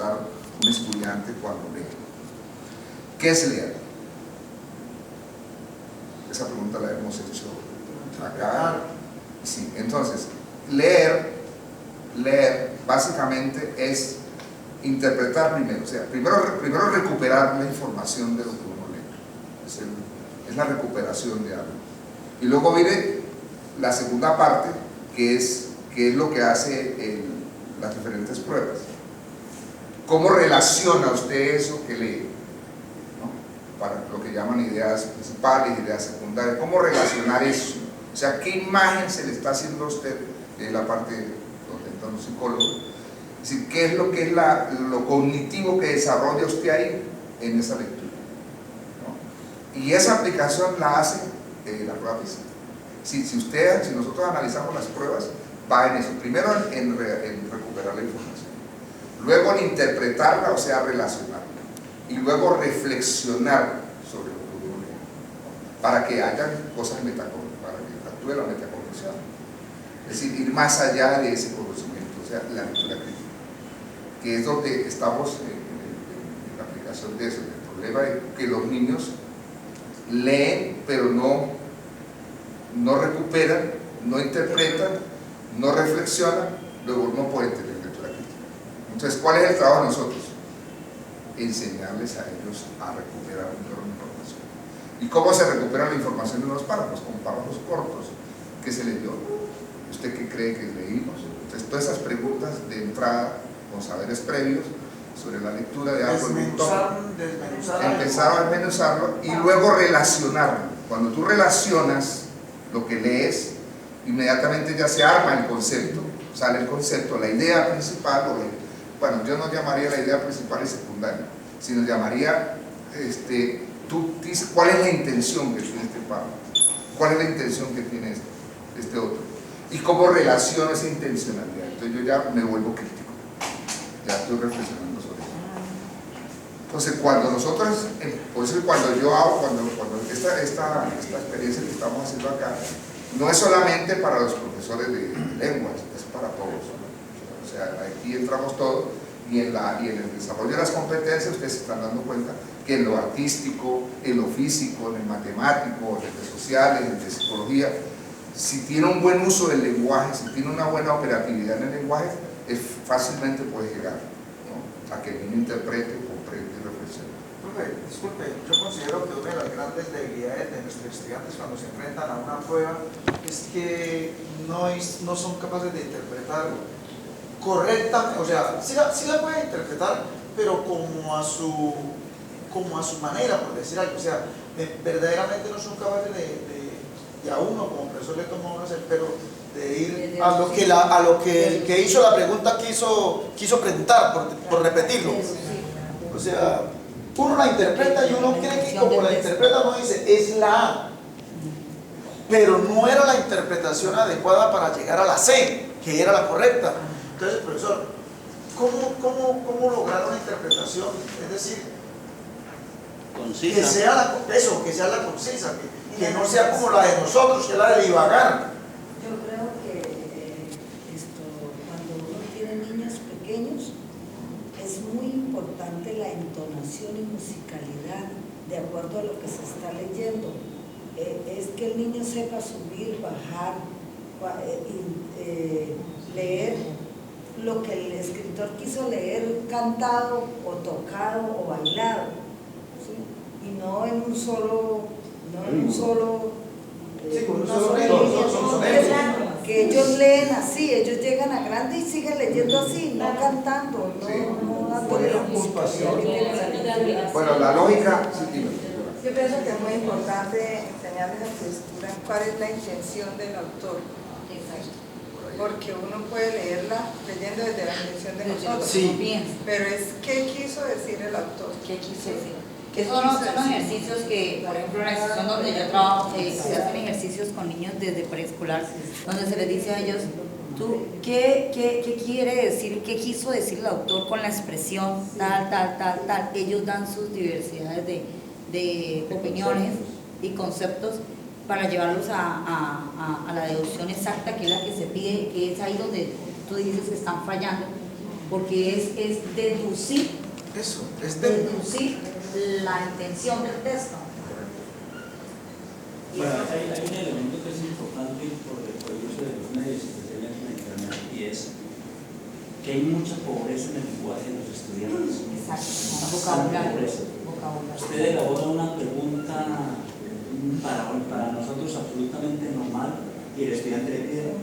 experimentar un estudiante cuando lee. ¿Qué es leer? Esa pregunta la hemos hecho acá. Sí, entonces, leer básicamente es interpretar primero, o sea, primero recuperar la información de lo que uno lee, es la recuperación de algo, y luego viene la segunda parte, que es lo que hace las diferentes pruebas. ¿Cómo relaciona usted eso que lee? ¿No? Para lo que llaman ideas principales, ideas secundarias, ¿cómo relacionar eso? O sea, ¿qué imagen se le está haciendo a usted en la parte donde entran los psicólogos? Es decir, ¿qué es lo que es lo cognitivo que desarrolla usted ahí en esa lectura? ¿No? Y esa aplicación la hace la prueba PISA. Si nosotros analizamos las pruebas, va en eso. Primero en recuperar la información, luego en interpretarla, o sea, relacionarla, y luego reflexionar sobre lo que uno lee, para que haya cosas metacognitivas, para que actúe la metacognición. Es decir, ir más allá de ese conocimiento, o sea, la lectura crítica, que es donde estamos en la aplicación de eso. El problema es que los niños leen, pero no recuperan, no interpretan, no reflexionan, luego no pueden tener lectura crítica. Entonces, ¿cuál es el trabajo de nosotros? Enseñarles a ellos a recuperar mejor la información. ¿Y cómo se recupera la información en los párrafos? Con párrafos cortos. ¿Qué se leyó? ¿Usted qué cree que leímos? Entonces, todas esas preguntas de entrada, con saberes previos sobre la lectura de algo, empezar a desmenuzarlo y luego relacionarlo. Cuando tú relacionas lo que lees, inmediatamente ya se arma el concepto, sale el concepto, la idea principal, bueno, yo no llamaría la idea principal y secundaria, sino llamaría, tú dices, ¿cuál es la intención que tiene este párrafo? ¿Cuál es la intención que tiene este otro? ¿Y cómo relaciono esa intencionalidad? Entonces yo ya me vuelvo crítico, ya estoy reflexionando sobre eso. Entonces cuando nosotros, por eso cuando yo hago, cuando esta experiencia que estamos haciendo acá, no es solamente para los profesores de lenguas, es para todos. O sea, aquí entramos todos, y en el desarrollo de las competencias ustedes se están dando cuenta que en lo artístico, en lo físico, en el matemático, en el de sociales, en el de psicología, si tiene un buen uso del lenguaje, si tiene una buena operatividad en el lenguaje, fácilmente puede llegar, ¿no?, a que el niño interprete, comprenda y reflexione. Profe, disculpe, yo considero que una de las grandes debilidades de nuestros estudiantes cuando se enfrentan a una prueba es que no son capaces de interpretar correctamente, o sea, sí la pueden interpretar, pero como a su manera, por decir algo. O sea, verdaderamente no son capaces de a uno como profesor le toma uno hacer, pero de ir a lo que el que hizo la pregunta quiso preguntar, por repetirlo. O sea, uno la interpreta y uno cree que como la interpreta uno dice, es la A, pero no era la interpretación adecuada para llegar a la C, que era la correcta. Entonces, profesor, ¿cómo lograr una interpretación? Es decir, concisa. Que sea la concisa, que no sea como la de nosotros, que es la de divagar. Yo creo que cuando uno tiene niños pequeños, es muy importante la entonación y musicalidad de acuerdo a lo que se está leyendo. Es que el niño sepa subir, bajar, leer lo que el escritor quiso leer cantado o tocado o bailado, ¿sí? Y no en un solo que ellos leen así, ellos llegan a grande y siguen leyendo así, no cantando, no dándole la puntuación. Bueno, la lógica, yo pienso que es muy importante enseñarles a su escritura cuál es la intención del autor, porque uno puede leerla leyendo desde la intención de nosotros, pero es qué quiso decir el autor. ¿Qué quiso decir? Son ejercicios que, por ejemplo, en la institución donde yo trabajo, se hacen ejercicios con niños desde preescolar, donde se les dice a ellos, ¿tú qué quiere decir, qué quiso decir el autor con la expresión tal? Ellos dan sus diversidades de opiniones y conceptos para llevarlos a la deducción exacta, que es la que se pide, que es ahí donde tú dices que están fallando, porque es deducir, Eso, deducir la intención del texto. Bueno, hay un elemento que es importante por el uso de los medios, especialmente en Internet, y es que hay mucha pobreza en el lenguaje de los estudiantes. Exacto, vocabulario. Usted elabora una pregunta para nosotros absolutamente normal y el estudiante le pide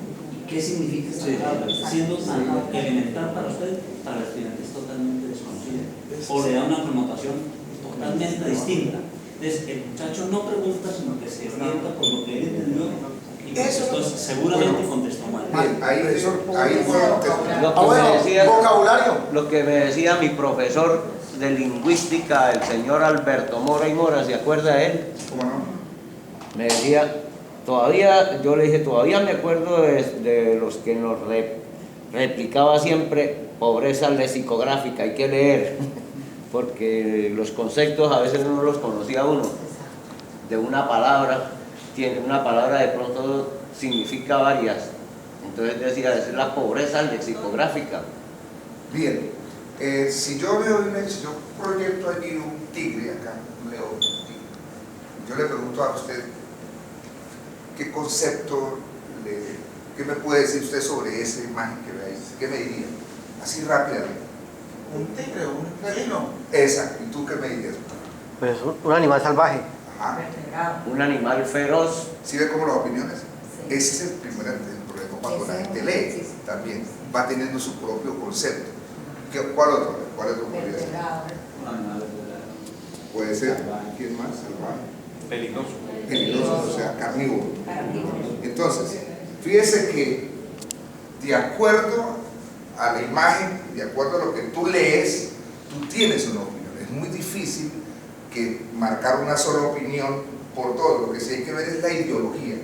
¿qué significa estudiar? Siendo tan elemental para usted, para el estudiante es totalmente desconocida o le da una connotación totalmente distinta. Entonces el muchacho no pregunta, sino que se orienta por lo que él entendió y contestó, seguramente contestó mal. Bien, ahí Lo que me decía mi profesor de lingüística, el señor Alberto Mora y Mora, ¿se acuerda de él? ¿Cómo no? Me decía, yo le dije, todavía me acuerdo de los que nos replicaba siempre, pobreza lexicográfica, hay que leer, porque los conceptos a veces no los conocía uno, de una palabra, una palabra de pronto significa varias, entonces decía, esa es la pobreza lexicográfica. Bien, si yo proyecto allí un tigre acá, un león, un tigre, yo le pregunto a usted, ¿qué concepto, qué me puede decir usted sobre esa imagen que ve ahí? ¿Qué me diría? Así rápidamente. un tigre, un felino. Exacto, ¿y tú qué me dirías? Pues un animal salvaje. Ajá. Un animal feroz. ¿Sí ve cómo las opiniones? Sí. Ese es el primer problema cuando la gente lee, también va teniendo su propio concepto. ¿Cuál otro? ¿Cuál otro podría ser? Puede ser, ¿quién más? Salvaje. Peligroso, o sea, carnívoro. Entonces, fíjese que de acuerdo a la imagen, de acuerdo a lo que tú lees, tú tienes una opinión. Es muy difícil que marcar una sola opinión por todo. Lo que sí hay que ver es la ideología.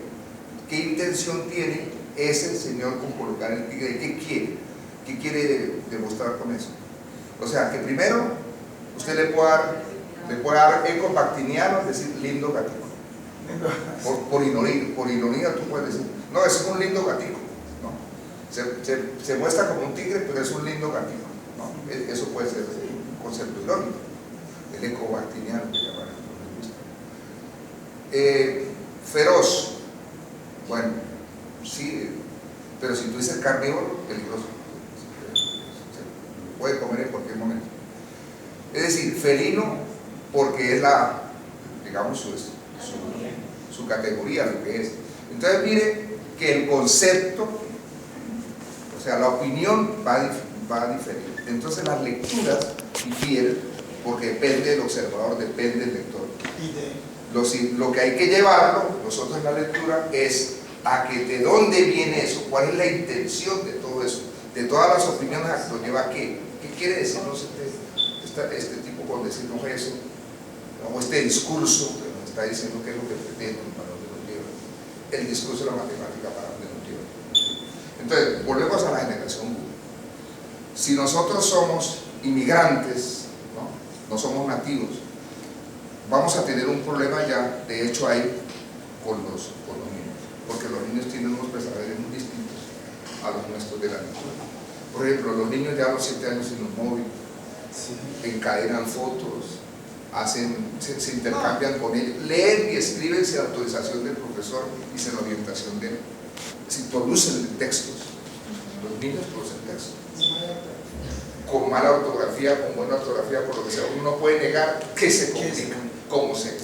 ¿Qué intención tiene ese señor con colocar el tigre? ¿Qué quiere? ¿Qué quiere demostrar con eso? O sea, que primero usted le puede dar eco bactiniano, es decir, lindo gatico. Por ironía tú puedes decir, no, ese es un lindo gatico, ¿no? Se muestra como un tigre, pero es un lindo gatico, ¿no? Eso puede ser un concepto irónico, el eco bactiniano que llaman los lingüistas. Feroz, bueno, sí, pero si tú dices carnívoro, peligroso, se puede comer en cualquier momento. Es decir, felino, porque es digamos, su categoría, lo que es. Entonces mire que el concepto, o sea, la opinión va a diferir. Entonces las lecturas difieren porque depende del observador, depende del lector. Lo que hay que llevarlo nosotros en la lectura es a que de dónde viene eso, cuál es la intención de todo eso, de todas las opiniones a que lo lleva a qué quiere decirnos este tipo por decirnos eso, o este discurso que nos está diciendo qué es lo que pretende, para dónde nos lleva, el discurso de la matemática para dónde nos lleva. Entonces, volvemos a la generación Google. Si nosotros somos inmigrantes, no somos nativos, vamos a tener un problema ya, de hecho hay con los niños, porque los niños tienen unos pensadores muy distintos a los nuestros de la natura. Por ejemplo, los niños ya a los 7 años en los móviles, encadenan fotos, se intercambian con ellos, leen y escriben sin autorización del profesor y sin orientación de él. Si producen textos, los niños producen textos con mala ortografía, con buena ortografía, por lo que sea, uno no puede negar que se comunican, cómo se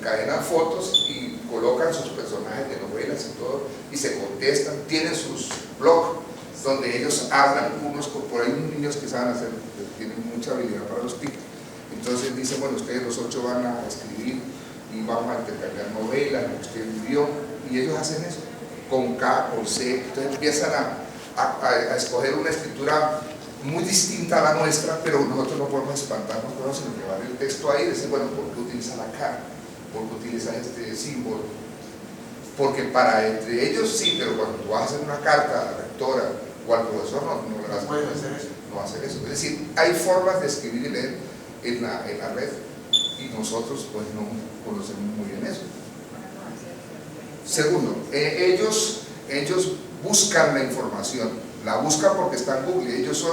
encadenan fotos y colocan sus personajes de novelas y todo, y se contestan, tienen sus blogs donde ellos hablan unos, por ahí unos niños que saben hacer, tienen mucha habilidad para los TIC. Entonces dicen, bueno, ustedes los 8 van a escribir y vamos a intercambiar novelas, lo que usted vivió, y ellos hacen eso, con K, con C, entonces empiezan a escoger una escritura muy distinta a la nuestra, pero nosotros no podemos espantarnos con eso, sino llevar el texto ahí y decir, bueno, ¿por qué utiliza la K? ¿Por qué utiliza este símbolo? Porque para entre ellos sí, pero cuando tú vas a hacer una carta a la rectora o al profesor no le vas a hacer eso. Es decir, hay formas de escribir y leer en la red y nosotros pues no conocemos muy bien eso. Segundo, ellos buscan la información la buscan porque está en Google. Ellos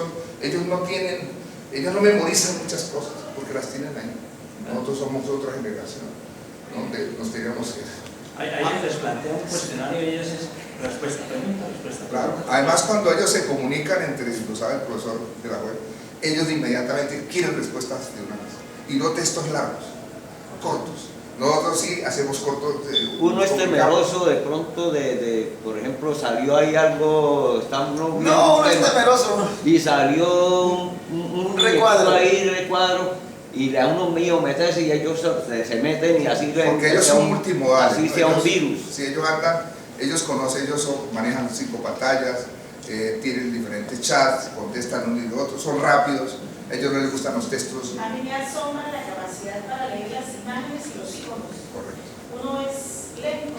no memorizan muchas cosas porque las tienen ahí. Nosotros somos otra generación donde nos teníamos que... A ellos les plantea un cuestionario y ellos es respuesta, pregunta, respuesta. Claro. Además, cuando ellos se comunican entre sí, lo sabe el profesor de la web, ellos inmediatamente quieren respuestas de una vez. Y no textos largos, cortos. Nosotros sí hacemos cortos. Uno es temeroso de pronto por ejemplo, salió ahí algo, estamos No, uno es temeroso. y salió un recuadro recuadro y a uno mío meterse y ellos se meten y así porque ellos son multimodales. así sea un virus. Si ellos andan, ellos conocen, manejan 5 pantallas, tienen diferentes chats, contestan uno y otro, son rápidos, a ellos no les gustan los textos. A mí me asombra la capacidad para leer las imágenes y los iconos. Correcto. Uno es lento